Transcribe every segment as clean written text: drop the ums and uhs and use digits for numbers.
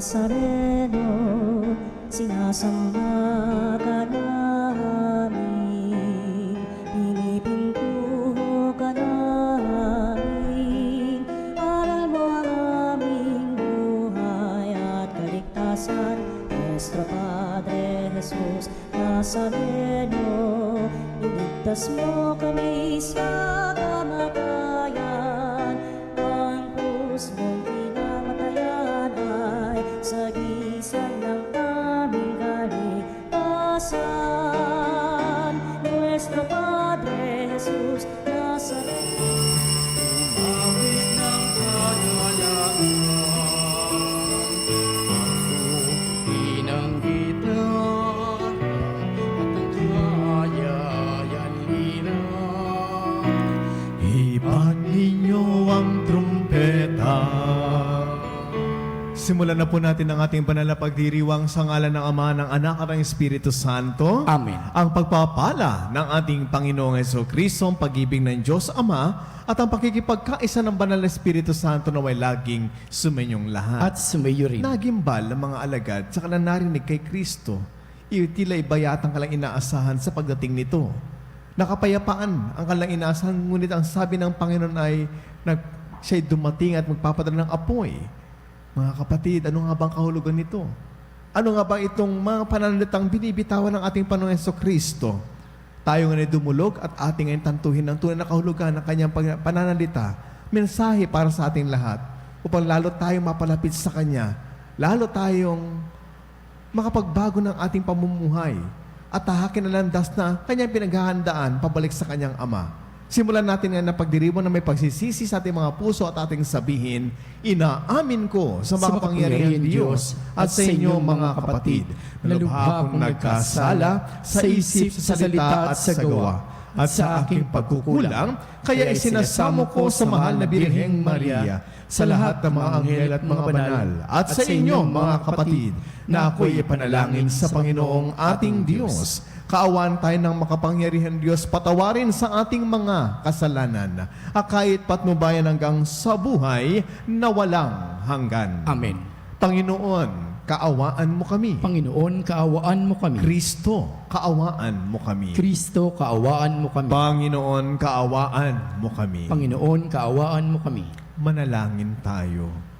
Nazareno, sinasamba ka namin, pinipintuho ka namin. Aral mo ang aming buhay at kaligtasan, Nuestro Padre Jesus Nazareno, iligtas mo kami sa kamatayan. Ang krus mong pinamatayan ay sagisag ng aming kaligtasan. Nuestro Padre Jesus Nazareno, Umawit ng kadalangan, pinanggitan at ang kayayan hirap. Iban ninyo ang trumpeta. Simulan na po natin ang ating banal na pagdiriwang sa ngalan ng Ama, ng Anak at ng Espiritu Santo. Amen. Ang pagpapala ng ating Panginoong Jesucristo, ang pag-ibig ng Diyos Ama, at ang pakikipagkaisa ng banal na Espiritu Santo na may laging sumenyong lahat. At sumayo rin. Nagimbal ng mga alagad sa kanilang narinig kay Kristo, tila ibayat ang kanilang inaasahan sa pagdating nito. Nakapayapaan ang kanilang inaasahan, ngunit ang sabi ng Panginoon ay siya'y dumating at magpapadala ng apoy. Mga kapatid, ano nga bang kahulugan nito? Ano nga ba itong mga pananalitang binibitawan ng ating Panginoong Jesucristo? Tayo ngayon dumulog at ating ngayon tantuhin ng tunay na kahulugan ng kanyang pananalita, mensahe para sa ating lahat, upang lalo tayong mapalapit sa Kanya, lalo tayong makapagbago ng ating pamumuhay at tahakin na landas na Kanyang pinaghahandaan pabalik sa Kanyang Ama. Simulan natin nga na pagdiriwang na may pagsisisi sa ating mga puso at ating sabihin, inaamin ko sa makapangyarihan Diyos at sa inyo mga kapatid, na lubha akong nagkasala sa isip, sa salita at sa gawa, at sa aking pagkukulang, kaya isinasamo ko sa mahal na Birheng Maria, sa lahat ng mga anghel at mga banal, at sa inyo mga kapatid, na ako'y ipanalangin sa Panginoong ating Diyos. Kaawaan tayo ng makapangyarihan Diyos, patawarin sa ating mga kasalanan, kahit patnubayan hanggang sa buhay na walang hanggan. Amen. Panginoon, kaawaan mo kami. Panginoon, kaawaan mo kami. Kristo, kaawaan mo kami. Kristo, kaawaan mo kami. Panginoon, kaawaan mo kami. Panginoon, kaawaan mo kami. Manalangin tayo.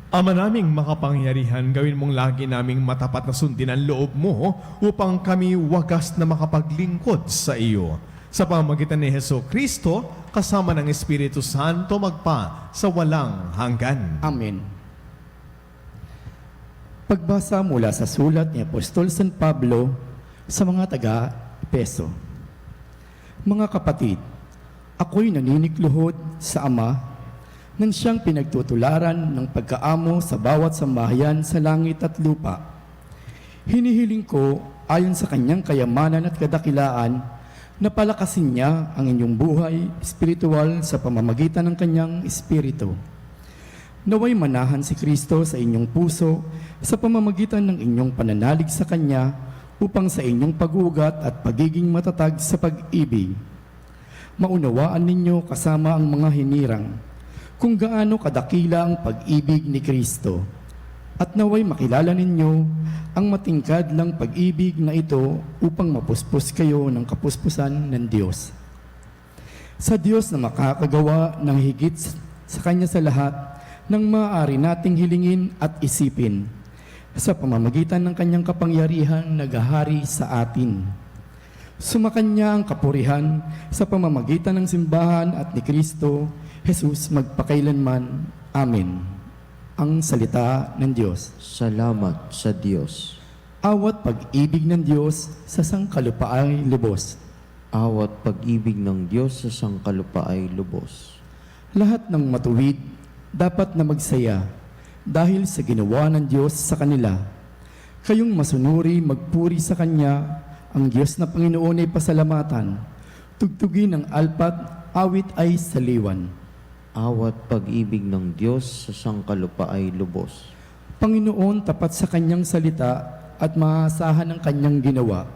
Ama naming makapangyarihan, gawin mong lagi naming matapat na sundin ang loob mo upang kami wagas na makapaglingkod sa iyo. Sa pamamagitan ni Jesucristo, kasama ng Espiritu Santo, magpa sa walang hanggan. Amen. Pagbasa mula sa sulat ni Apostol San Pablo sa mga taga-Efeso. Mga kapatid, ako'y naninikluhod sa Ama nang siyang pinagtutularan ng pagkaamo sa bawat sambahayan sa langit at lupa. Hinihiling ko, ayon sa kanyang kayamanan at kadakilaan, na palakasin niya ang inyong buhay espiritual sa pamamagitan ng kanyang espiritu. Naway manahan si Kristo sa inyong puso sa pamamagitan ng inyong pananalig sa Kanya upang sa inyong pag-ugat at pagiging matatag sa pag-ibig. Maunawaan ninyo kasama ang mga hinirang kung gaano kadakila ang pag-ibig ni Kristo. At naway makilala ninyo ang matingkad lang pag-ibig na ito upang mapuspos kayo ng kapuspusan ng Diyos. Sa Diyos na makakagawa ng higit sa Kanya sa lahat ng maaari nating hilingin at isipin sa pamamagitan ng Kanyang kapangyarihan naghahari sa atin. Sumakanya ang kapurihan sa pamamagitan ng simbahan at ni Kristo Jesus magpakailanman. Amen. Ang salita ng Diyos. Salamat sa Diyos. Awat pag-ibig ng Diyos sa sangkalupa ay lubos. Awat pag-ibig ng Diyos sa sangkalupa ay lubos. Lahat ng matuwid dapat na magsaya dahil sa ginawa ng Diyos sa kanila. Kayong masunuri magpuri sa Kanya, ang Diyos na Panginoon ay pasalamatan. Tugtugin ang alpat, awit ay saliwan. Awat pag-ibig ng Diyos sa sangkalupa ay lubos. Panginoon, tapat sa Kanyang salita at maasahan ang Kanyang ginawa.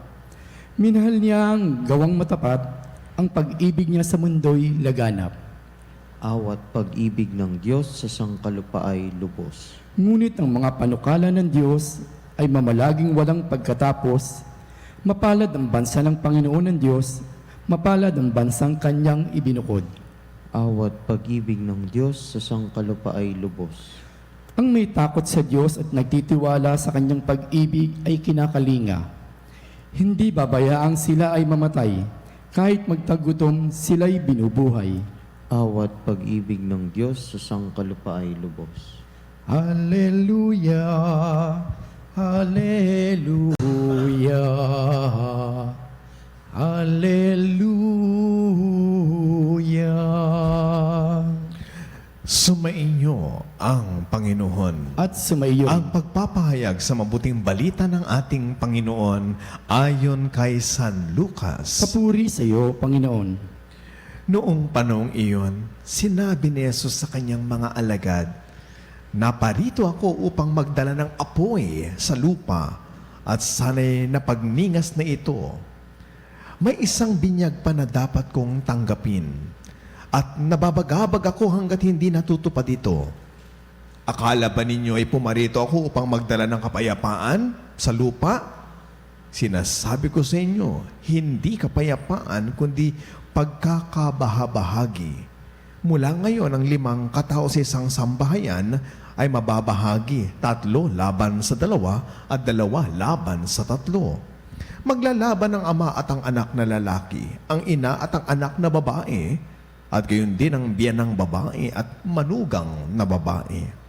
Minahal niya ang gawang matapat, ang pag-ibig niya sa mundo'y laganap. Awat pag-ibig ng Diyos sa sangkalupa ay lubos. Ngunit ang mga panukala ng Diyos ay mamalaging walang pagkatapos. Mapalad ang bansa ng Panginoon ng Diyos, mapalad ang bansang kanyang ibinukod. Awat pag-ibig ng Diyos sa sangkalupa ay lubos. Ang may takot sa Diyos at nagtitiwala sa kanyang pag-ibig ay kinakalinga. Hindi babayaang sila ay mamatay, kahit magtagutom sila'y binubuhay. Awat pag-ibig ng Diyos sa sangkalupa ay lubos. Hallelujah, Hallelujah, Hallelujah. Sumainyo ang Panginoon. At sumaiyo Ang pagpapahayag sa mabuting balita ng ating Panginoon ayon kay San Lucas. papuri sa iyo, Panginoon. Noong panahong iyon, sinabi ni Jesus sa kanyang mga alagad, "Naparito ako upang magdala ng apoy sa lupa at sana'y napagningas na ito. May isang binyag pa na dapat kong tanggapin at nababagabag ako hanggat hindi natutupad ito. Akala ba ninyo ay pumarito ako upang magdala ng kapayapaan sa lupa? Sinasabi ko sa inyo, hindi kapayapaan kundi pagkakabahabahagi. Mula ngayon, ang 5 katao sa isang sambahayan ay mababahagi, 3 laban sa 2 at 2 laban sa 3. Maglalaban ang ama at ang anak na lalaki, ang ina at ang anak na babae, at gayon din ang biyanang babae at manugang na babae."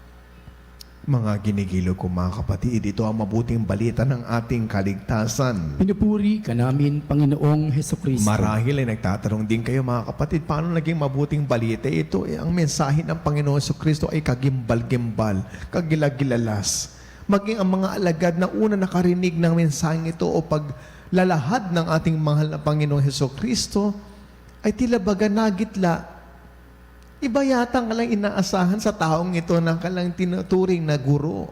Mga ginigilo ko mga kapatid, ito ang mabuting balita ng ating kaligtasan. Pinupuri ka namin, Panginoong Hesukristo. Marahil ay nagtatanong din kayo mga kapatid, paano naging mabuting balita ito? Ang mensahe ng Panginoon Jesucristo ay kagimbal-gimbal, kagilagilalas. Maging ang mga alagad na una nakarinig ng mensaheng ito o paglalahad ng ating mahal na Panginoong Jesucristo ay tila baga nagitla. Iba yata ang kalang inaasahan sa taong ito na kalang tinuturing na guro.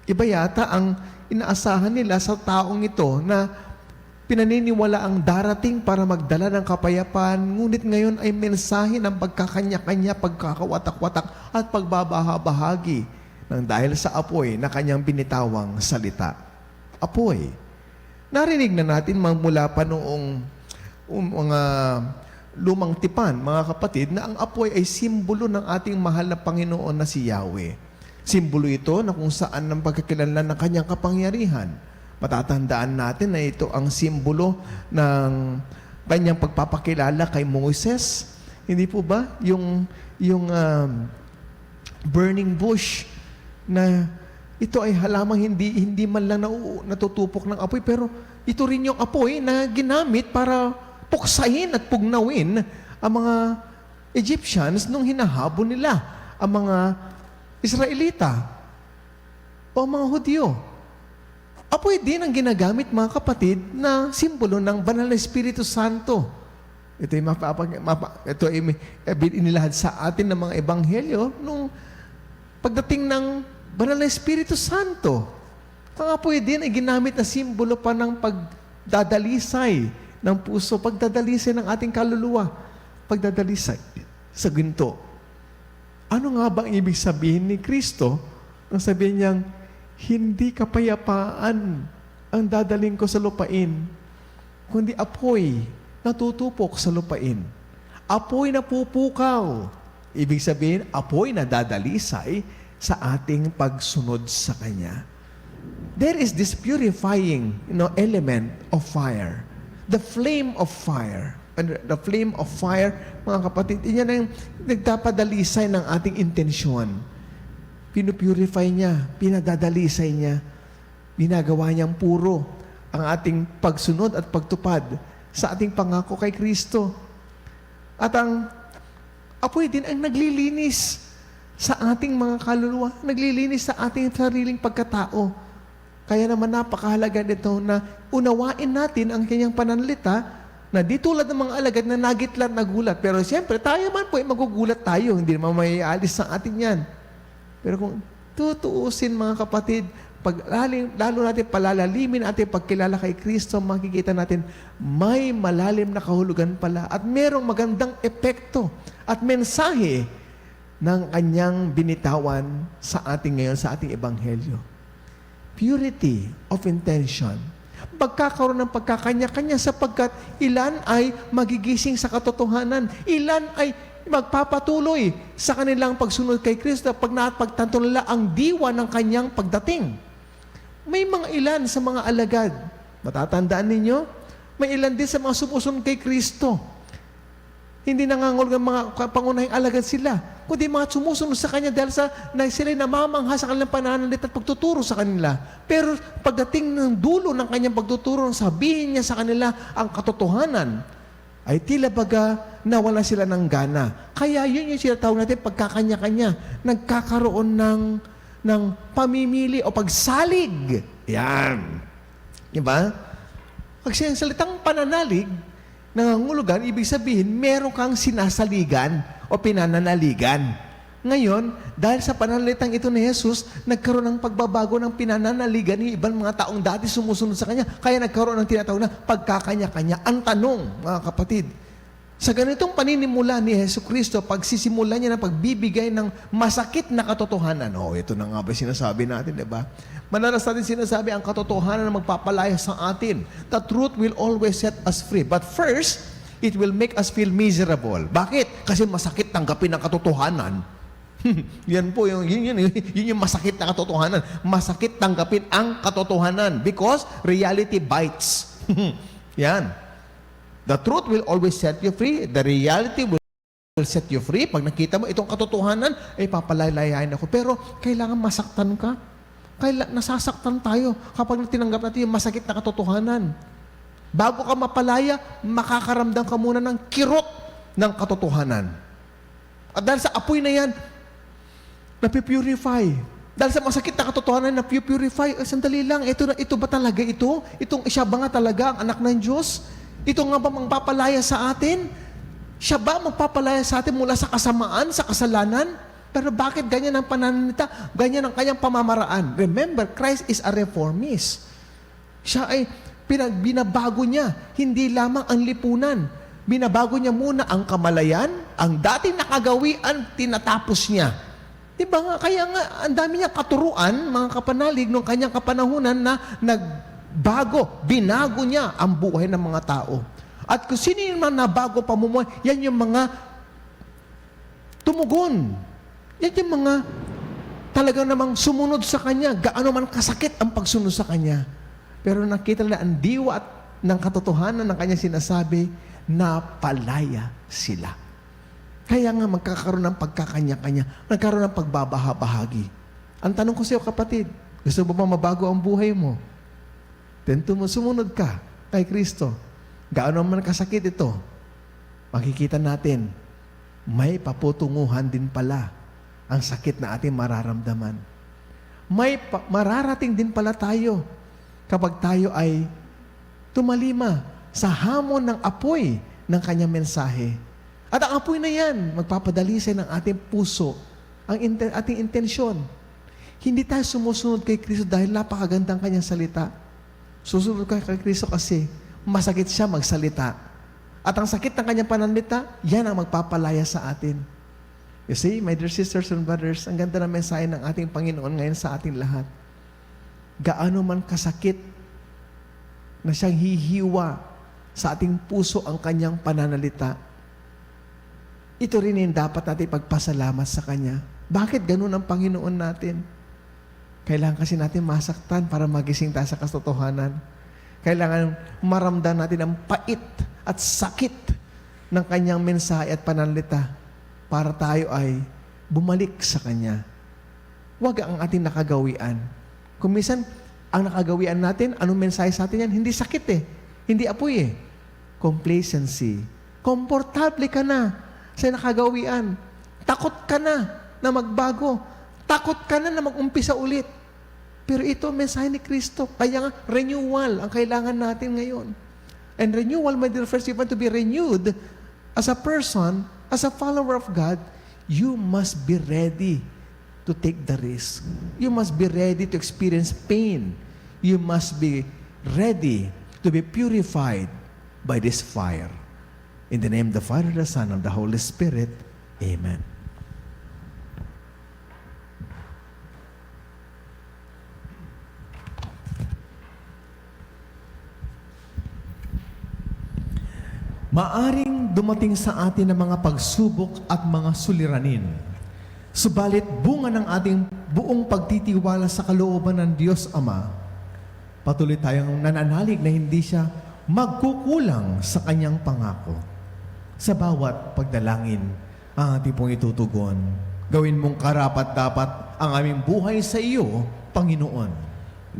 Iba yata ang inaasahan nila sa taong ito na pinaniniwala ang darating para magdala ng kapayapaan, ngunit ngayon ay mensahe ng pagkakanya-kanya, pagkakawatak-watak at pagbabahabahagi ng dahil sa apoy na kanyang binitawang salita. Apoy. Narinig na natin mula pa noong mga lumang tipan, mga kapatid, na ang apoy ay simbolo ng ating mahal na Panginoon na si Yahweh. Simbolo ito na kung saan ng pagkakilanlan ng kanyang kapangyarihan. Matatandaan natin na ito ang simbolo ng kanyang pagpapakilala kay Moses. Hindi po ba? Yung burning bush na ito ay halamang hindi man lang natutupok ng apoy, pero ito rin yung apoy na ginamit para puksahin at pugnawin ang mga Egyptians nung hinahabol nila ang mga Israelita o mga Hudyo. Apoy din ang ginagamit, mga kapatid, na simbolo ng banal na Espiritu Santo. Ito ay inilahad sa atin ng mga ebanghelyo nung pagdating ng banal na Espiritu Santo. Ang apoy din ay ginamit na simbolo pa ng pagdadalisay ng puso, pagdadalisay ng ating kaluluwa, pagdadalisay sa ginto. Ano nga ba ang ibig sabihin ni Kristo nang sabihin niyang, hindi kapayapaan ang dadaling ko sa lupain, kundi apoy na tutupok sa lupain. Apoy na pupukaw. Ibig sabihin, apoy na dadalisay sa ating pagsunod sa Kanya. There is this purifying element of fire. The flame of fire. The flame of fire, mga kapatid, yan ang nagdapadalisay ng ating intensyon. Pinupurify niya, pinadadalisay niya, ginagawa niyang puro ang ating pagsunod at pagtupad sa ating pangako kay Kristo. At ang apoy din ang naglilinis sa ating mga kaluluwa, naglilinis sa ating sariling pagkatao. Kaya naman napakahalaga nito na unawain natin ang kanyang pananalita na di tulad ng mga alagad na nagitlat, nagulat. Pero siyempre, tayo man po ay magugulat tayo. Hindi naman may alis sa atin yan. Pero kung tutuusin, mga kapatid, lalo natin palalalimin ating pagkilala kay Kristo, makikita natin may malalim na kahulugan pala at merong magandang epekto at mensahe ng kanyang binitawan sa ating ngayon, sa ating ebanghelyo. Purity of intention. Pagkakaroon ng pagkakanya-kanya sapagkat ilan ay magigising sa katotohanan. Ilan ay magpapatuloy sa kanilang pagsunod kay Kristo pag napagtanto nila ang diwa ng kanyang pagdating. May mga ilan sa mga alagad, matatandaan ninyo, may ilan din sa mga sumusunod kay Kristo. Hindi nangangulugan mga pangunahing alagad sila, kundi mga sumusunod sa Kanya dahil sila'y namamangha sa kanilang pananalit at pagtuturo sa kanila. Pero pagdating ng dulo ng Kanyang pagtuturo, sabihin niya sa kanila ang katotohanan, ay tila baga nawala sila ng gana. Kaya yun yung sinatawag natin pagkakanya-kanya. Nagkakaroon ng pamimili o pagsalig. Yan. Diba? Kasi ang salitang pananalig, nangangulugan, ibig sabihin, meron kang sinasaligan o pinananaligan. Ngayon, dahil sa pananalitang ito ni Jesus, nagkaroon ng pagbabago ng pinananaligan ng ibang mga taong dati sumusunod sa Kanya. Kaya nagkaroon ng tinatawag na pagkakanya-kanya. Ang tanong, mga kapatid, sa ganitong paninimula ni Yesu Cristo, pagsisimula niya ng pagbibigay ng masakit na katotohanan. Ito na nga ba sinasabi natin, di ba? Madalas natin sinasabi ang katotohanan na magpapalaya sa atin. The truth will always set us free. But first, it will make us feel miserable. Bakit? Kasi masakit tanggapin ang katotohanan. Yan po, yun yung masakit na katotohanan. Masakit tanggapin ang katotohanan because reality bites. Yan. The truth will always set you free. The reality will set you free. Pag nakita mo itong katotohanan, ay papalalayain ako. Pero kailangan masaktan ka. Nasasaktan tayo kapag tinanggap natin yung masakit na katotohanan. Bago ka mapalaya, makakaramdam ka muna ng kirot ng katotohanan. At dahil sa apoy na yan, napipurify. Dahil sa masakit na katotohanan, napipurify. Sandali lang, ito ba talaga ito? Siya ba nga talaga ang anak ng Diyos? Ito nga ba magpapalaya sa atin? Siya ba magpapalaya sa atin mula sa kasamaan, sa kasalanan? Pero bakit ganyan ang pananalita? Ganyan ang kanyang pamamaraan. Remember, Christ is a reformist. Siya ay binabago niya, hindi lamang ang lipunan. Binabago niya muna ang kamalayan, ang dating nakagawian, tinatapos niya. Diba nga? Kaya nga, ang dami niya katuruan, mga kapanalig, nung kanyang kapanahunan na binago niya ang buhay ng mga tao. At kung sino yung mga nabago pamumuhay, yan yung mga tumugon. Yan yung mga talagang namang sumunod sa Kanya. Gaano man kasakit ang pagsunod sa Kanya. Pero nakita nila ang diwa ng katotohanan ng Kanya sinasabi, napalaya sila. Kaya nga magkakaroon ng pagkakanya-kanya, nagkaroon ng pagbabahabahagi. Ang tanong ko sa iyo, kapatid, gusto mo ba mabago ang buhay mo? Then sumunod ka kay Kristo. Gaano man kasakit ito, makikita natin, may paputunguhan din pala ang sakit na ating mararamdaman. May mararating din pala tayo kapag tayo ay tumalima sa hamon ng apoy ng kanyang mensahe. At ang apoy na yan, magpapadalisay ng ating puso, ang ating intensyon. Hindi tayo sumusunod kay Kristo dahil napakagandang kanyang salita. Susunod ka kay Kristo kasi masakit siya magsalita. At ang sakit ng kanyang pananalita, yan ang magpapalaya sa atin. You see, my dear sisters and brothers, ang ganda ng mensahe ng ating Panginoon ngayon sa ating lahat. Gaano man kasakit na siyang hihiwa sa ating puso ang kanyang pananalita, ito rin yung dapat natin pagpasalamat sa Kanya. Bakit ganun ang Panginoon natin? Kailangan kasi natin masaktan para magising tayo sa katotohanan. Kailangan maramdaman natin ang pait at sakit ng Kanyang mensahe at pananalita para tayo ay bumalik sa Kanya. Huwag ang ating nakagawian. Kung minsan, ang nakagawian natin, anong mensahe sa atin yan? Hindi sakit eh. Hindi apoy eh. Complacency. Komportable ka na sa nakagawian. Takot ka na magbago. Takot ka na mag-umpisa ulit. Pero ito ang mensahe ni Kristo. Kaya nga, renewal ang kailangan natin ngayon. And renewal, my dear friends, you want to be renewed as a person, as a follower of God, you must be ready to take the risk. You must be ready to experience pain. You must be ready to be purified by this fire. In the name of the Father, the Son, and the Holy Spirit. Amen. Maaring dumating sa atin ang mga pagsubok at mga suliranin. Subalit bunga ng ating buong pagtitiwala sa kalooban ng Diyos Ama, patuloy tayong nananalig na hindi siya magkukulang sa kanyang pangako. Sa bawat pagdalangin, ang ating pong itutugon. Gawin mong karapat-dapat ang aming buhay sa iyo, Panginoon.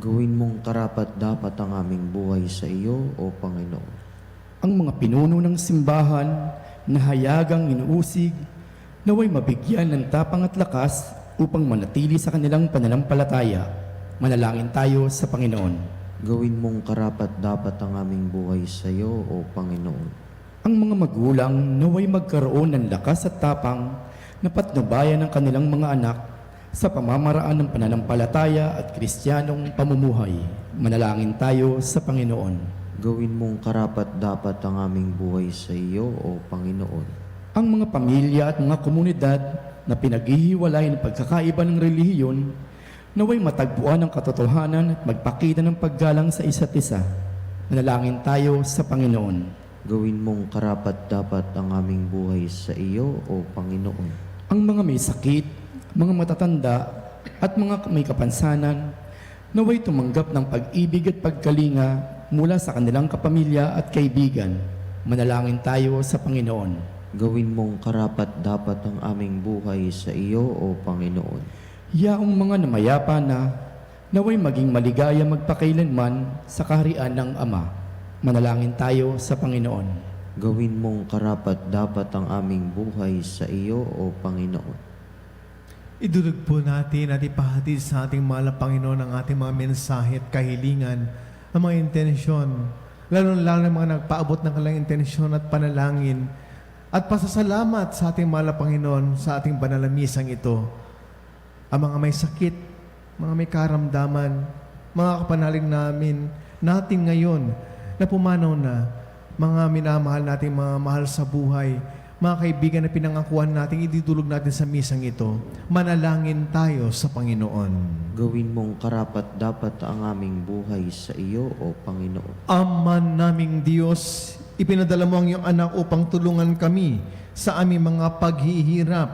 Gawin mong karapat-dapat ang aming buhay sa iyo, O Panginoon. Ang mga pinuno ng simbahan na hayagang inuusig, naway mabigyan ng tapang at lakas upang manatili sa kanilang pananampalataya. Manalangin tayo sa Panginoon. Gawin mong karapat-dapat ang aming buhay sa iyo, O Panginoon. Ang mga magulang naway magkaroon ng lakas at tapang na patnubayan ng kanilang mga anak sa pamamaraan ng pananampalataya at kristyanong pamumuhay. Manalangin tayo sa Panginoon. Gawin mong karapat-dapat ang aming buhay sa iyo, O Panginoon. Ang mga pamilya at mga komunidad na pinaghihiwalay ng pagkakaiba ng relihiyon naway matagpuan ang katotohanan at magpakita ng paggalang sa isa't isa. Manalangin tayo sa Panginoon. Gawin mong karapat-dapat ang aming buhay sa iyo, O Panginoon. Ang mga may sakit, mga matatanda, at mga may kapansanan, naway tumanggap ng pag-ibig at pagkalinga mula sa kanilang kapamilya at kaibigan. Manalangin tayo sa Panginoon. Gawin mong karapat-dapat ang aming buhay sa iyo, O Panginoon. Yaong mga namayapa na, naway maging maligaya magpakailanman sa kaharian ng Ama. Manalangin tayo sa Panginoon. Gawin mong karapat-dapat ang aming buhay sa iyo, O Panginoon. Idulog po natin at ipahatid sa ating mahal na Panginoon ang ating mga mensahe at kahilingan, ang mga intensyon, lalo-lalo ng mga nagpaabot ng kanilang intensyon at panalangin, at pasasalamat sa ating mahal na Panginoon sa ating banal na misang ito. Ang mga may sakit, mga may karamdaman, mga kapanalig natin ngayon, na pumanaw na, mga minamahal nating mga mahal sa buhay, mga kaibigan na pinangakuan natin, ididulog natin sa misang ito. Manalangin tayo sa Panginoon. Gawin mong karapat-dapat ang aming buhay sa iyo, O Panginoon. Ama naming Diyos, ipinadala mo ang iyong anak upang tulungan kami sa aming mga paghihirap.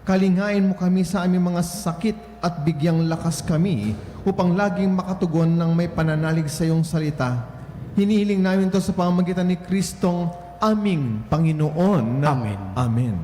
Kalingain mo kami sa aming mga sakit at bigyang lakas kami upang laging makatugon ng may pananalig sa iyong salita. Hinihiling namin ito sa pamamagitan ni Kristong aming Panginoon. Amen. Amen.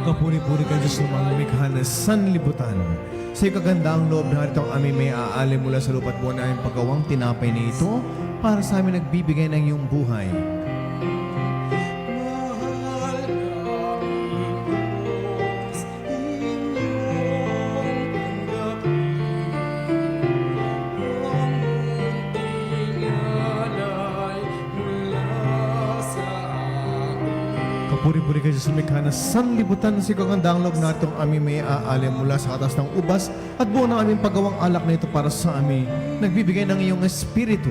Kapuri-puri ka Diyos ng mga lumikha na sanlibutan. Sa ikagandaang loob na itong aming may aalim mula sa lupa't buwan na aming pagawang tinapay na ito para sa amin nagbibigay ng iyong buhay. Kapuri-puri kayo sa lumikha na sanlibutan sa kagandaang loob na itong aming may aalim mula sa katas ng ubas at buo ng aming pagawang alak na ito para sa amin, nagbibigay ng iyong espiritu.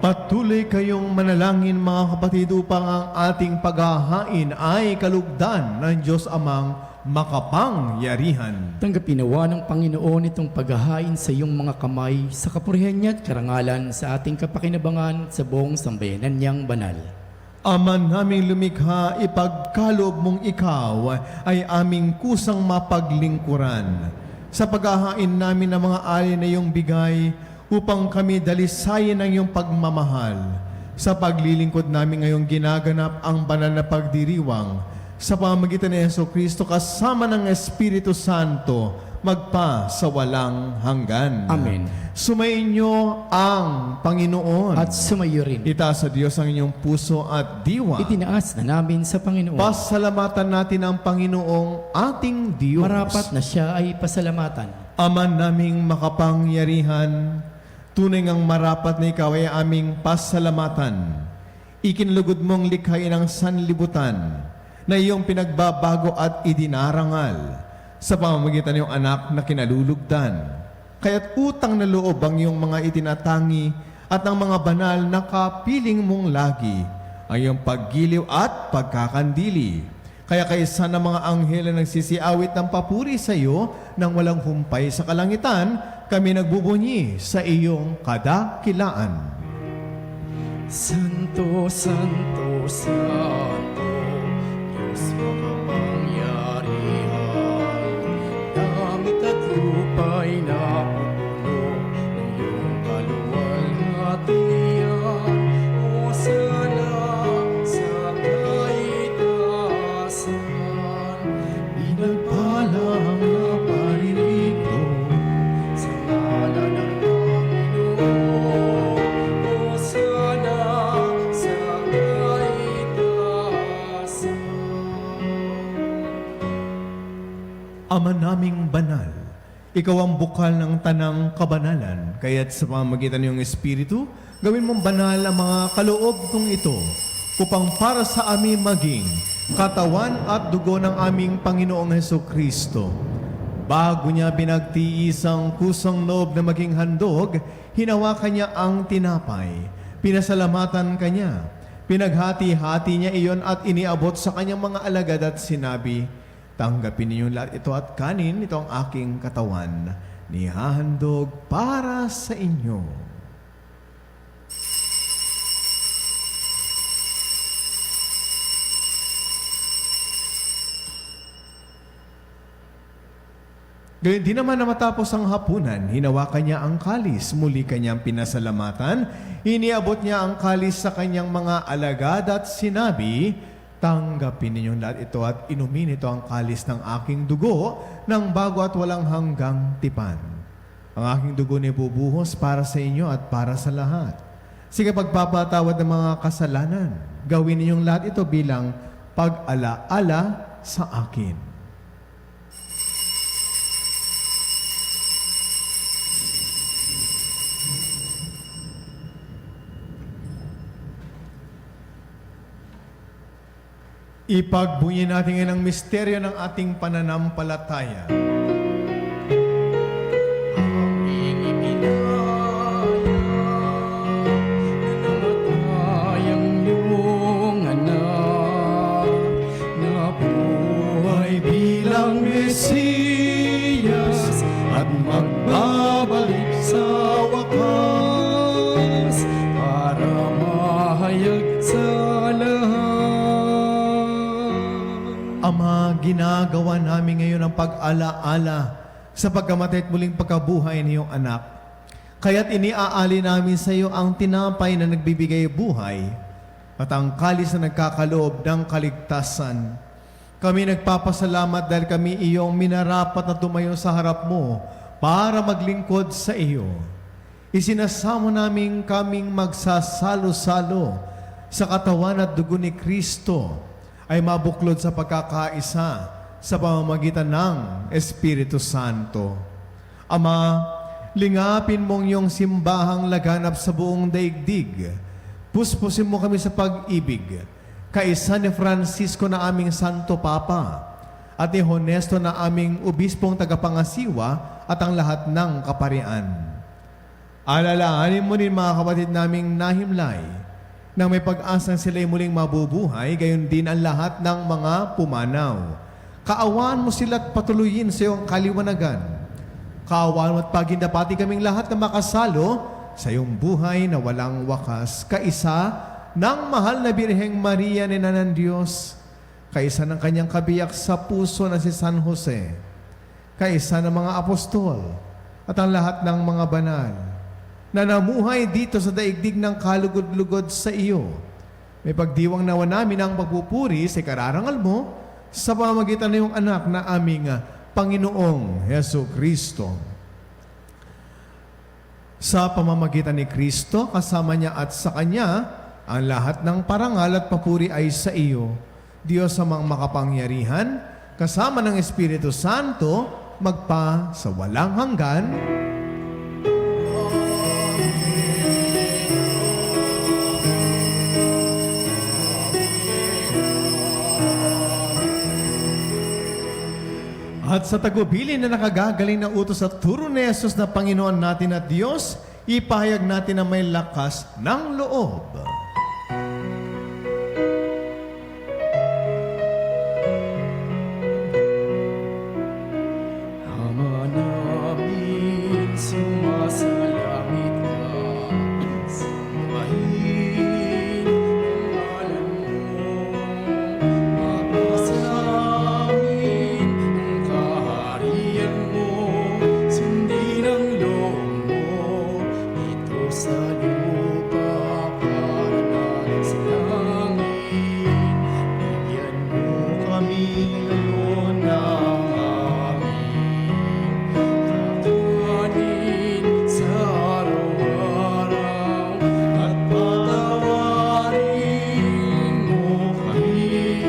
Patuloy kayong manalangin mga kapatid upang ang ating paghahain ay kalugdan ng Diyos Amang makapangyarihan. Tanggapin nawa ng Panginoon itong paghahain sa iyong mga kamay sa kapurihan niya at karangalan sa ating kapakinabangan sa buong sambayanan niyang banal. Ama naming lumikha, ipagkaloob mong ikaw ay aming kusang mapaglingkuran. Sa paghahain namin ng mga alin na iyong bigay upang kami dalisayin ng iyong pagmamahal. Sa paglilingkod namin ngayong ginaganap ang banal na pagdiriwang sa pamamagitan ni Jesu Kristo kasama ng Espiritu Santo magpa sa walang hanggan. Amen. Sumainyo ang Panginoon. At sumayo rin. Itaas sa Diyos ang inyong puso at diwa. Itinaas na namin sa Panginoon. Pasalamatan natin ang Panginoong ating Diyos. Marapat na siya ay pasalamatan. Ama naming makapangyarihan, tunay ngang marapat na ikaw ay aming pasalamatan. Ikinlugod mong likhain ang sanlibutan na iyong pinagbabago at idinarangal sa pamamagitan ng iyong anak na kinalulugdan. Kaya't utang na loob ang iyong mga itinatangi at ang mga banal na kapiling mong lagi, ang iyong paggiliw at pagkakandili. Kaya kaysa ng mga anghel na nagsisiawit ng papuri sa iyo nang walang humpay sa kalangitan, kami nagbubunyi sa iyong kadakilaan. Santo, Santo, Santo, Diyos makapangyarihan, langit at lupa'y napupuno ng iyong kaluwalhatian. Hosana sa kaitaasan, pinagpalang na paririto sa ngalan ng Panginoon. Hosana sa kaitaasan. Ama naming banal, ikaw ang bukal ng tanang kabanalan, kaya't sa pamamagitan ng iyong Espiritu, gawin mong banal ang mga kaloob kong ito, upang para sa amin maging katawan at dugo ng aming Panginoong Hesukristo. Bago niya binagtiis ang kusang loob na maging handog, hinawakan niya ang tinapay, pinasalamatan kanya, pinaghati-hati niya iyon at iniabot sa kanyang mga alagad at sinabi, tanggapin niyo lahat ito at kanin, ito ang aking katawan, nihahandog para sa inyo. Gayun din naman na matapos ang hapunan, hinawakan niya ang kalis, muli kanyang pinasalamatan, iniabot niya ang kalis sa kanyang mga alagad at sinabi, tanggapin ninyong lahat ito at inumin ito ang kalis ng aking dugo ng bago at walang hanggang tipan. Ang aking dugo ni bubuhos para sa inyo at para sa lahat. Sige pagpapatawad ng mga kasalanan, gawin ninyong lahat ito bilang pag-alaala sa akin. Ipagbunyi natin ngayon ang misteryo ng ating pananampalataya. Aming ipinaya na namatay ang iyong anak, na buhay bilang Mesiyas at magbabalik sa wakas para mahayag sa lahat. Ama, ginagawa namin ngayon ang pag-alaala sa pagkamatay at muling pagkabuhay ng iyong anak. Kaya't iniaali namin sa iyo ang tinapay na nagbibigay buhay at ang kalis na nagkakaloob ng kaligtasan. Kami nagpapasalamat dahil kami iyong minarapat na tumayo sa harap mo para maglingkod sa iyo. Isinasamo namin kaming magsasalo-salo sa katawan at dugo ni Kristo ay mabuklod sa pagkakaisa sa pamamagitan ng Espiritu Santo. Ama, lingapin mong iyong simbahang laganap sa buong daigdig. Puspusin mo kami sa pag-ibig, kaisa ni Francisco na aming Santo Papa, at ni Honesto na aming Obispong tagapangasiwa at ang lahat ng kaparian. Alalahanin mo din mga kapatid naming nahimlay, nang may pag-asang sila'y muling mabubuhay, gayon din ang lahat ng mga pumanaw. Kaawaan mo sila at patuloyin sa iyong kaliwanagan. Kaawaan mo at pagindapati kaming lahat na makasalo sa iyong buhay na walang wakas, kaisa ng mahal na Birheng Maria ni Nanang Diyos, kaisa ng kanyang kabiyak sa puso na si San Jose, kaisa ng mga apostol at ang lahat ng mga banal na namuhay dito sa daigdig ng kalugod-lugod sa iyo. May pagdiwang nawa namin ang pagpupuri sa kararangal mo sa pamamagitan ng iyong anak na aming Panginoong Hesu Kristo. Sa pamamagitan ni Kristo, kasama niya at sa Kanya, ang lahat ng parangal at papuri ay sa iyo, Diyos amang makapangyarihan, kasama ng Espiritu Santo, magpa sa walang hanggan. At sa tagubilin na nakagagaling na utos at turo ni Jesus na Panginoon natin at Diyos, ipahayag natin na may lakas ng loob. Ama namin, sumasalangit ka, sambahin ang ngalan mo. Mapasa amin ang kaharian mo, sundin ang loob mo, dito sa lupa para sa langit. Bigyan mo kami ngayon ng kakanin sa araw-araw at patawarin mo kami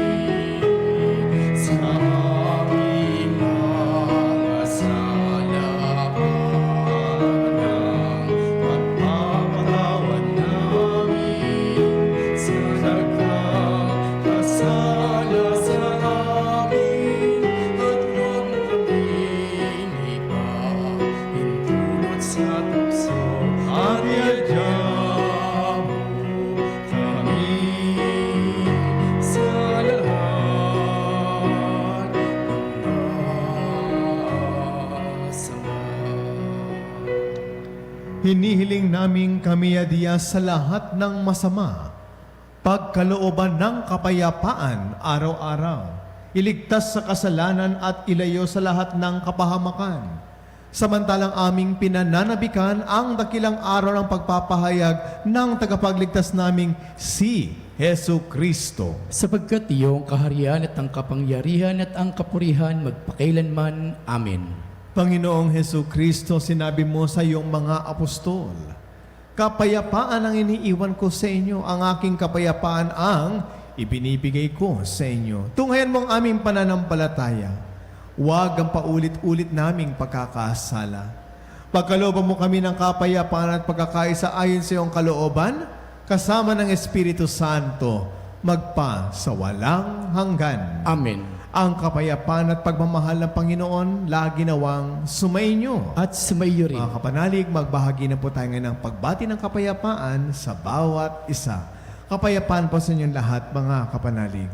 sa aming mga sala ng pagpapatawad namin sa nagkakasala sa amin at huwag mo kaming ipahintulot sa tukso at iadya mo kami sa lahat ng masama. Hinihiling namin kami adiya sa lahat ng masama, pagkalooban ng kapayapaan araw-araw, iligtas sa kasalanan at ilayo sa lahat ng kapahamakan. Samantalang aming pinananabikan ang dakilang araw ng pagpapahayag ng tagapagligtas naming si Hesu Kristo. Sapagkat iyong kaharian at ang kapangyarihan at ang kapurihan magpakailanman. Amen. Panginoong Hesu Kristo, sinabi mo sa iyong mga apostol, kapayapaan ang iniiwan ko sa inyo, ang aking kapayapaan ang ibinibigay ko sa inyo. Tunghayan mo ang aming pananampalataya. Huwag ang paulit-ulit naming pagkakasala. Pagkalooban mo kami ng kapayapaan at pagkakaisa ayon sa iyong kalooban, kasama ng Espiritu Santo, magpa sa walang hanggan. Amen. Ang kapayapaan at pagmamahal ng Panginoon, lagi nawang sumainyo. At sumayo rin. Mga kapanalig, magbahagi na po tayo ngayon ng pagbati ng kapayapaan sa bawat isa. Kapayapaan po sa inyong lahat, mga kapanalig.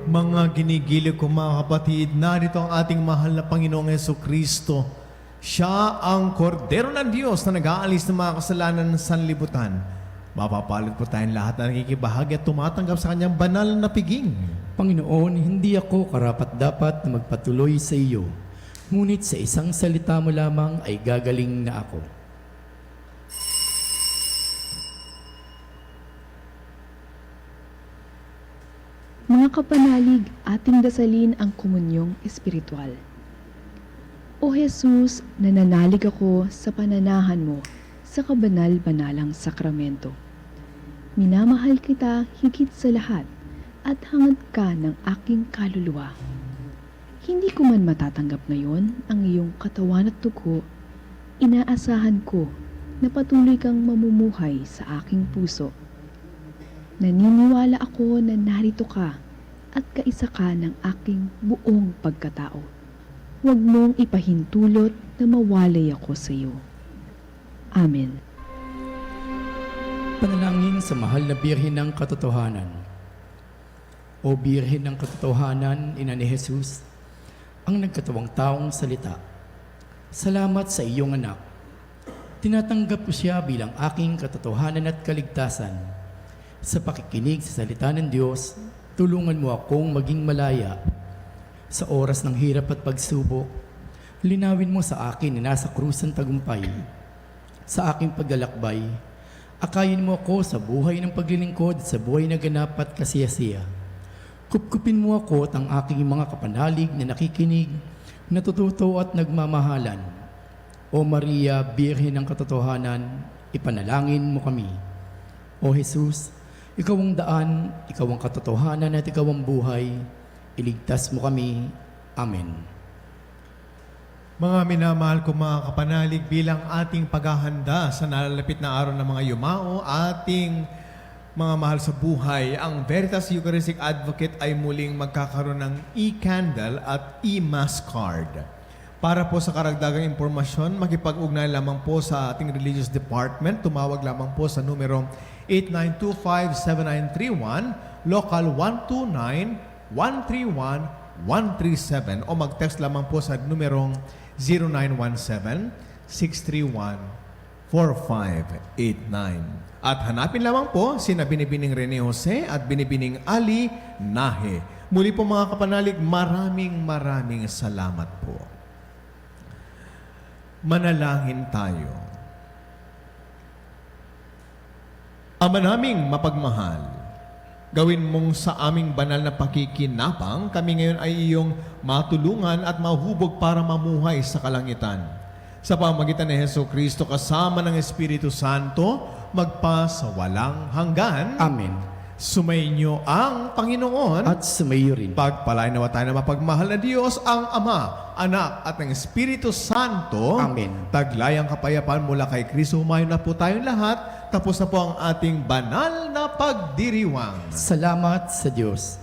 Mga ginigiliw ko mga kapatid, narito ang ating mahal na Panginoong Hesu Kristo. Siya ang kordero ng Diyos na nag-aalis ng mga kasalanan ng sanlibutan. Mapapalad po tayong lahat na nakikibahagi at tumatanggap sa kanyang banal na piging. Panginoon, hindi ako karapat-dapat na magpatuloy sa iyo. Ngunit sa isang salita mo lamang ay gagaling na ako. Mga kapanalig, ating dasalin ang komunyong espiritual. O Jesus, nananalig ako sa pananahan mo sa kabanal-banalang sakramento. Minamahal kita higit sa lahat at hangad ka ng aking kaluluwa. Hindi ko man matatanggap ngayon ang iyong katawan at dugo, inaasahan ko na patuloy kang mamumuhay sa aking puso. Naniniwala ako na narito ka at kaisa ka ng aking buong pagkatao. Huwag mong ipahintulot na mawalay ako sa iyo. Amen. Panalangin sa mahal na Birhen ng Katotohanan. O Birhen ng Katotohanan, Ina ni Jesus, ang nagkatawang taong salita. Salamat sa iyong anak. Tinatanggap ko siya bilang aking katotohanan at kaligtasan. Sa pakikinig sa salita ng Diyos, tulungan mo akong maging malaya. Sa oras ng hirap at pagsubok, linawin mo sa akin na nasa krus ang tagumpay. Sa aking paglalakbay, akayin mo ako sa buhay ng paglilingkod at sa buhay na ganap at kasiyasiya. Kupkupin mo ako at ang aking mga kapanalig na nakikinig, natututo at nagmamahalan. O Maria, Birhen ng Katotohanan, ipanalangin mo kami. O Jesus, ikaw ang daan, ikaw ang katotohanan at ikaw ang buhay. Iligtas mo kami. Amen. Mga minamahal ko mga kapanalig, bilang ating paghahanda sa nalalapit na araw ng mga yumao, ating mga mahal sa buhay, ang Veritas Eucharistic Advocate ay muling magkakaroon ng e-candle at e-mass card. Para po sa karagdagang impormasyon, makipag-ugnay lamang po sa ating Religious Department. Tumawag lamang po sa numero 8925-7931, local 129-131-137 o mag-text lamang po sa numerong 0917-631-4589. At hanapin lamang po sina Binibining Rene Jose at Binibining Ali Nahe. Muli po mga kapanalig, maraming salamat po. Manalangin tayo. Ama naming mapagmahal, gawin mong sa aming banal na pakikinapang, kami ngayon ay iyong matulungan at mahubog para mamuhay sa kalangitan. Sa pamagitan ni Jesucristo kasama ng Espiritu Santo, magpa sa walang hanggan. Amen. Sumainyo ang Panginoon. At sumayo rin. Pagpalain nawa tayo na mapagmahal na Diyos, ang Ama, Anak, at ng Espiritu Santo. Amen. Taglayang kapayapaan mula kay Kristo. Humayon na po tayong lahat. Tapos na po ang ating banal na pagdiriwang. Salamat sa Diyos.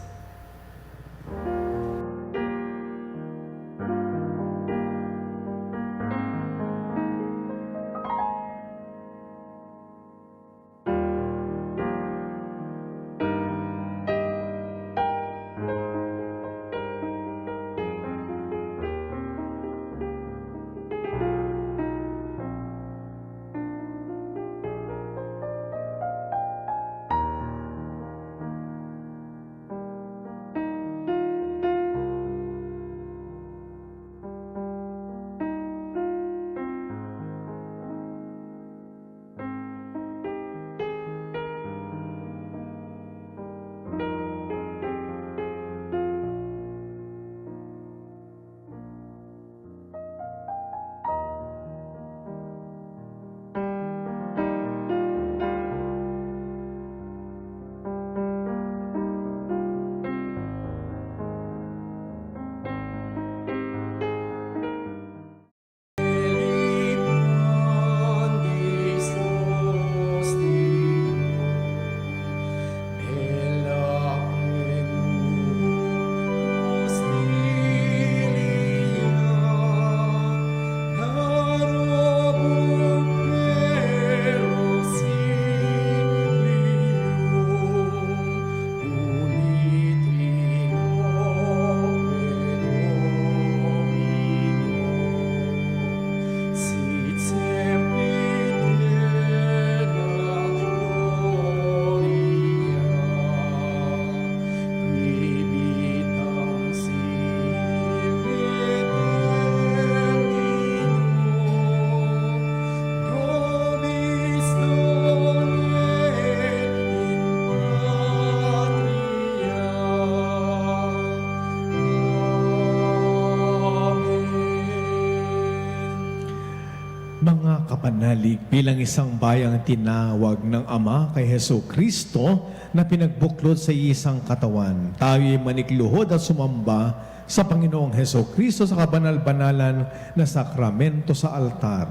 Panalig bilang isang bayang tinawag ng Ama kay Heso Kristo na pinagbuklod sa isang katawan. Tayo'y manikluhod at sumamba sa Panginoong Heso Kristo sa kabanal-banalan na sakramento sa altar.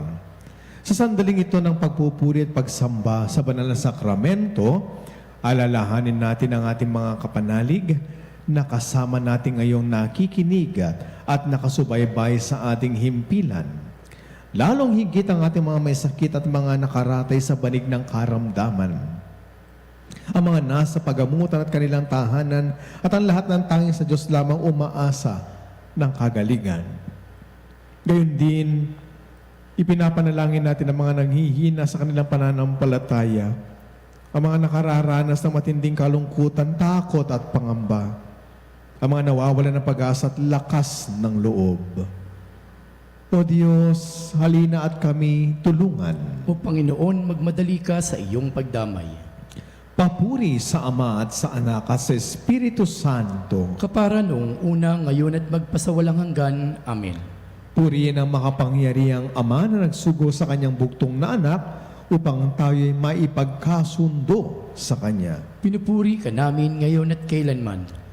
Sa sandaling ito ng pagpupuri at pagsamba sa banal na sakramento, alalahanin natin ang ating mga kapanalig na kasama natin ngayong nakikinig at nakasubaybay sa ating himpilan. Lalong higit ang ating mga may sakit at mga nakaratay sa banig ng karamdaman. Ang mga nasa pagamutan at kanilang tahanan at ang lahat ng tanging sa Diyos lamang umaasa ng kagalingan. Gayon din, ipinapanalangin natin ang mga nanghihina sa kanilang pananampalataya, ang mga nakararanas ng matinding kalungkutan, takot at pangamba, ang mga nawawalan ng pag-asa at lakas ng loob. O Diyos, halina at kami tulungan. O Panginoon, magmadali ka sa iyong pagdamay. Papuri sa Ama at sa Anak at sa Espiritu Santo. Kapara noong una, ngayon at magpasawalang hanggan. Amen. Purihin ang makapangyarihang Ama na nagsugo sa kanyang buktong na anak upang tayo'y maipagkasundo sa Kanya. Pinupuri ka namin ngayon at kailanman.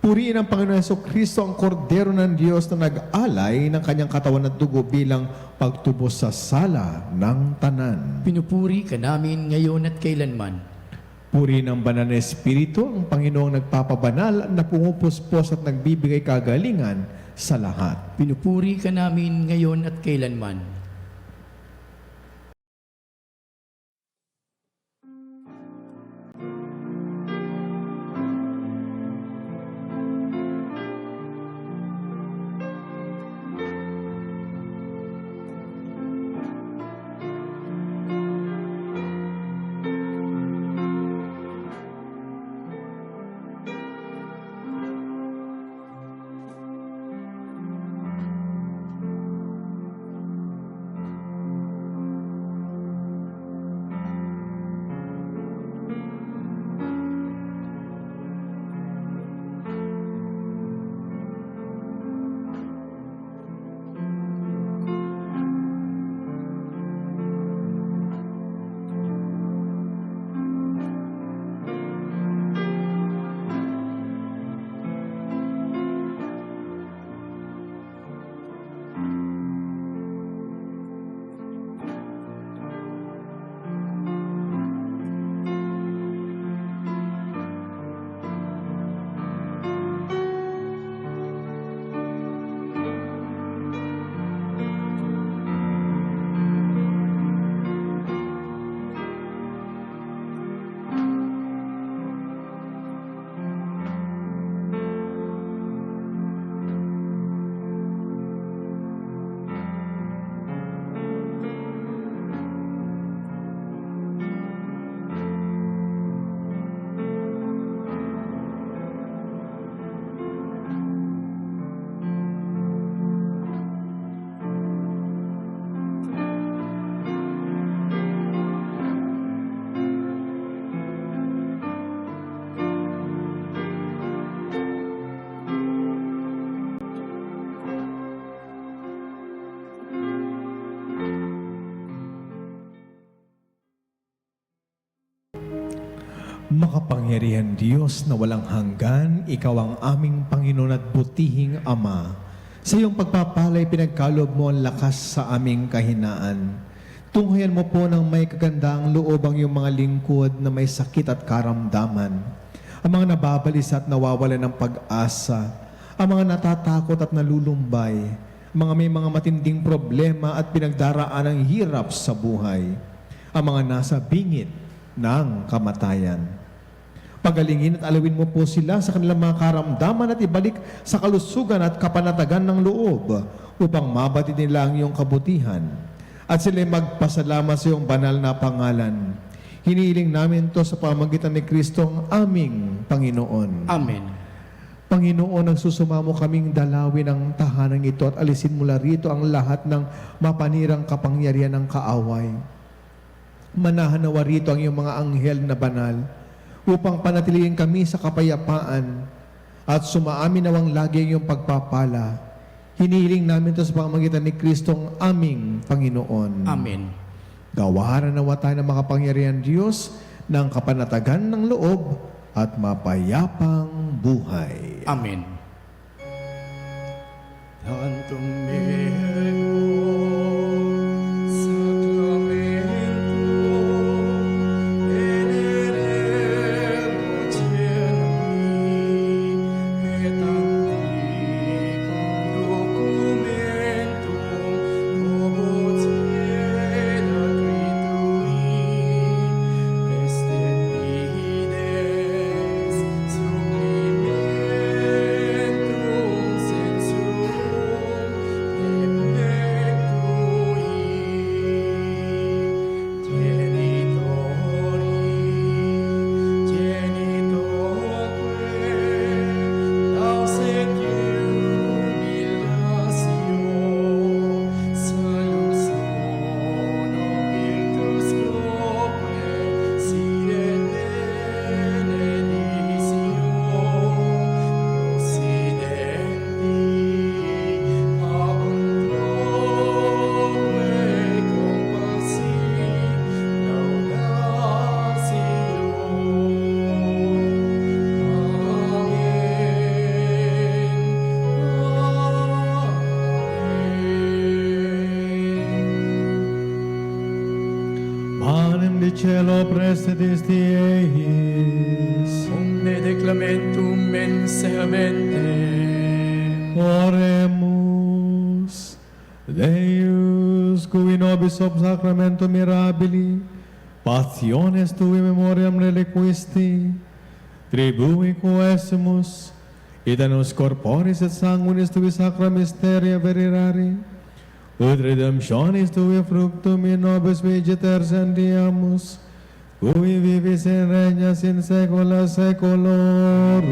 Purihin ang Panginoon Jesucristo, ang Kordero ng Diyos na nag-alay ng kanyang katawan at dugo bilang pagtubos sa sala ng tanan. Pinupuri ka namin ngayon at kailanman. Purihin ang Banal na Espiritu, ang Panginoong nagpapabanal na pumupuspos at nagbibigay kagalingan sa lahat. Pinupuri ka namin ngayon at kailanman. Makapangyarihan Diyos na walang hanggan, Ikaw ang aming Panginoon at butihing Ama. Sa iyong pagpapalay, pinagkaloob mo ang lakas sa aming kahinaan. Tunghayan mo po ng may kagandaang loob ang iyong mga lingkod na may sakit at karamdaman. Ang mga nababalisa at nawawalan ng pag-asa, ang mga natatakot at nalulumbay, mga may mga matinding problema at pinagdaraan ng hirap sa buhay, ang mga nasa bingit ng kamatayan. Pagalingin at alawin mo po sila sa kanilang mga karamdaman at ibalik sa kalusugan at kapanatagan ng loob upang mabatid nila ang iyong kabutihan at sila'y magpasalamat sa iyong banal na pangalan. Hinihiling namin to sa pamamagitan ni Kristo ang aming Panginoon. Amen. Panginoon, nagsusumamo kaming dalawin ang tahanan ito at alisin mula rito ang lahat ng mapanirang kapangyarihan ng kaaway. Manahan nawa rito ang iyong mga anghel na banal upang panatilihin kami sa kapayapaan at sumaamin nawang lagi ang iyong pagpapala. Hinihiling namin ito sa pamamagitan ni Kristo ang aming Panginoon. Amen. Gawaran nawa tayo ng makapangyarihan Diyos ng kapanatagan ng loob at mapayapang buhay. Amen. Tantum meo sacramento veneremur cieli et antiquum documentum obot cielo tritui restet fides supplimentum sensuum Panem de cielo prestedis eis. omne declamentum menseamente. Oremus. Deus, cui nobis ob sacramento mirabili, passiones tui memoriam reliquisti, tribui coesimus, et annos corporis et sanguinis tui sacra mysteria venerari, ut redemptionis tui fructum in nobis vegeter sentiamus, cui vivis et regnas in saecula saeculorum.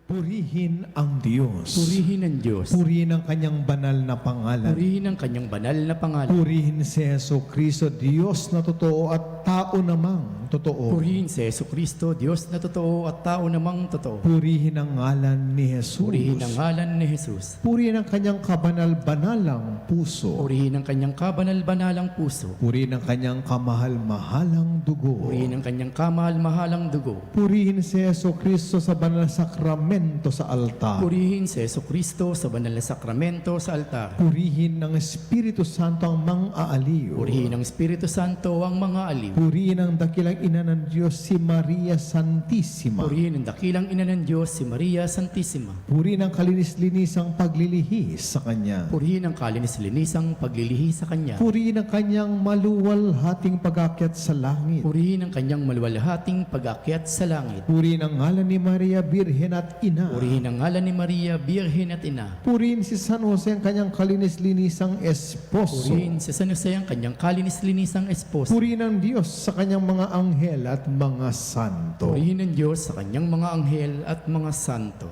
Purihin ang Diyos. Purihin ang Diyos. Purihin ang kanyang banal na pangalan. Purihin ang kanyang banal na pangalan. Purihin si Yeso Kristo, Diyos na totoo at tao namang totoo. Purihin si Yesu Kristo, Diyos na totoo at tao namang totoo. Purihin ang ngalan ni Jesus. Purihin ang ngalan ni Jesus. Purihin ang kanyang kabanal-banalang puso. Purihin ang kanyang kabanal-banalang puso. Purihin ang kanyang kamahal-mahalang dugo. Purihin ang kanyang kamahal-mahalang dugo. Purihin si Yeso Kristo sa banal na sakramento sa altar. Purihin si Yesu Kristo sa banal na sakramento sa altar. Purihin ng Espiritu Santo ang mang-aaliw. Purihin ng Espiritu Santo ang mga aliw. Purihin ang dakilang ina ng Diyos, si Maria Santissima. Purihin ang dakilang ina ng Diyos, si Maria Santissima. Purihin ang kalinis-linisang paglilihis sa Kanya. Purihin ang kalinis-linisang paglilihi sa Kanya. Purihin ang Kanyang maluwalhating pag-akyat sa langit. Purihin ang kanyang maluwalhating pag-akyat sa langit. Purihin ang ngalan ni Maria, Birhen at Ina. Purihin ang ngalan ni Maria, Birhen at Ina. Purihin si San Jose ang kanyang kalinis-linisang esposo. Purihin si San Jose ang kanyang kalinis-linisang esposo. Purihin ang Diyos sa kanyang mga anghel at mga santo. Purihin ang Diyos sa kanyang mga anghel at mga santo.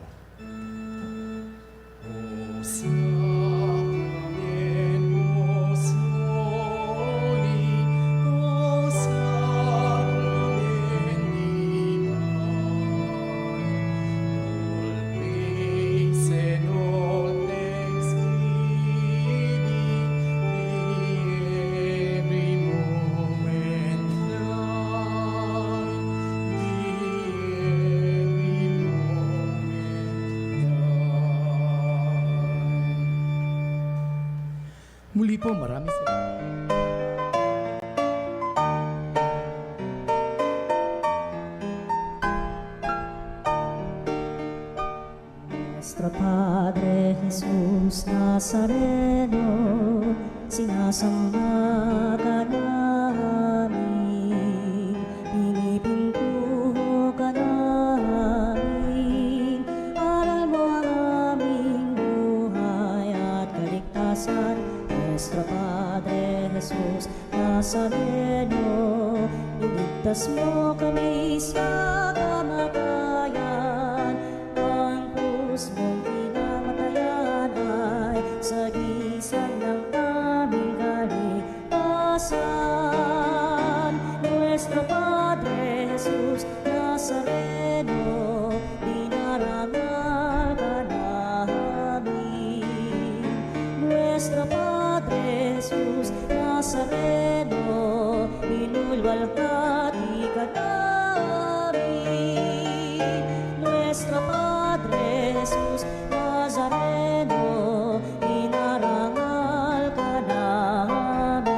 Muli po, maraming salamat. Nuestro Padre Jesus Nazareno, sinasamba ka namin, pinipintuho ka namin, aral mo ang aming buhay at kaligtasan. Nuestro Padre Jesus Nazareno, iligtas mo kami sa kamatayan. Ang krus mong pinamatayan ay sagisag ng aming kaligtasan. Nuestro Padre Jesus Nazareno, dinarangal ka namin. Nuestro Padre Jesus Nazareno, inulwalhati ka namin. Nuestro Padre Jesus Nazareno, inarangal ka namin.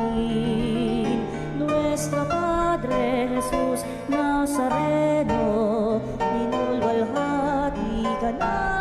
Nuestro Padre Jesus Nazareno, inulwalhati ka namin.